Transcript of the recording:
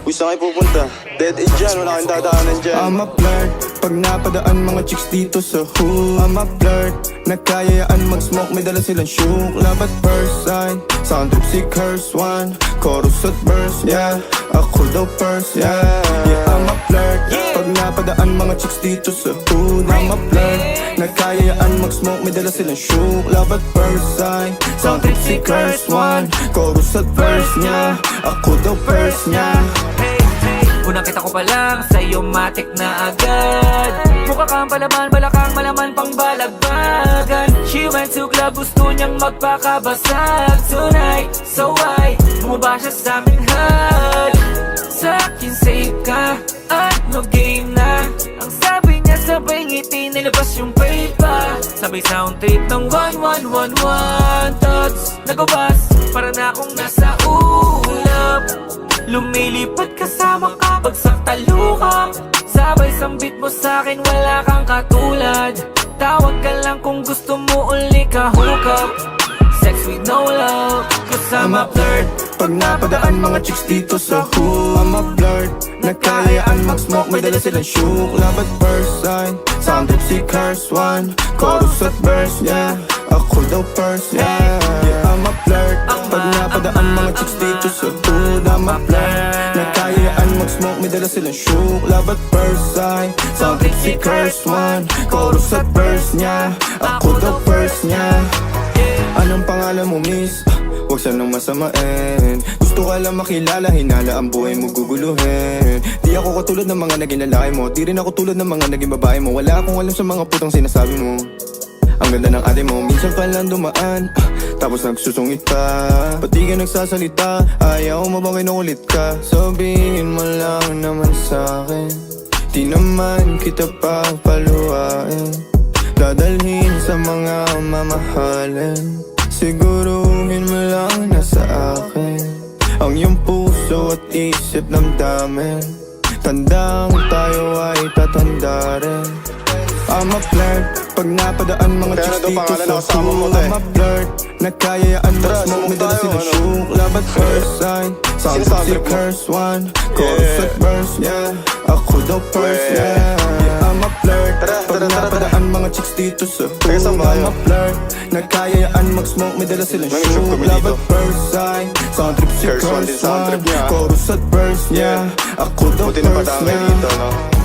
Gusto kayo pupunta? Dead end dyan, wala kang dadaanan dyan. I'm a flirt, pag napadaan mga chicks dito sa hood. I'm a flirt, nagkayayaan mag-smoke, may dala silang shook. Love at first sight, sound trip si curse one. Chorus at verse, yeah, ako daw first, yeah. Yeah, I'm a flirt, pag napadaan mga chicks dito sa hood. I'm a flirt, nagkayayaan mag-smoke, may dala silang shook. Love at first sight, sound trip si curse one. Chorus at verse, yeah, ako daw first, yeah. Unang kita ko pa lang, sa'yo matik na agad. Mukha kang palaban, balakang malaman pang balagbagan. She went to club, gusto niyang magpakabasag tonight. So why, bumaba siya sa aming hall. Sa'kin safe ka, at no game na. Ang sabi niya sabay ngiti, nilabas yung paper. Sabay sound trip ng 1111 thoughts. Nagubas, para na akong nasa ulap. Lumilipad kasama ka, bagsak talukap. Sabay sambit mo sa'kin, wala kang katulad. Tawag ka lang kung gusto mo uli ka hook up. Sex with no love, cause I'm a flirt. Pag napadaan mga chicks dito sa hood. I'm a flirt, nagkayaan mag-smoke, may dala silang shook. Love at first sight, sound trip si curse one. Chorus at verse, yeah, ako daw first, yeah. Yeah, I'm a flirt, pag napadaan mga chicks dito sa hood. I'm a flirt, nagkayaan mag-smoke, may dala silang shook. Love at first sight, sound trip si curse one. Chorus at verse, yeah, ako daw first, yeah. Anong pangalan mo, miss? Huwag sanang masamain. Gusto ka lang makilala, hinala ang buhay mo guguluhin. Di ako katulad ng mga naging lalaki mo, di rin ako tulad ng mga naging babae mo. Wala akong alam sa mga putang sinasabi mo. Ang ganda ng ate mo, minsan ka lang dumaan, tapos nagsusungit pa. Ba't di ka nagsasalita? Ayaw mo bang kinukulit ka? Sabihin mo lang naman sa'kin, di naman kita papaluhain. Dadalhin sa mga mamahalin, siguruhin mo lang na sa akin ang iyong puso at isip damdamin. Tandang tayo ay tatanda rin. I'm a flirt, pag napadaan mga chicks dito sa hood. I'm a flirt, nagkayayaan mag-smoke, may dala silang shook. Love at first sight, sound trip si curse one. Chorus at verse, yeah, ako daw first, yeah. I'm a flirt, pag napadaan mga chicks dito sa hood. I'm a flirt, nagkayayaan mag-smoke, may dala silang shook. Love at first sight, sound trip si curse one. Chorus at verse, yeah, ako daw first, yeah.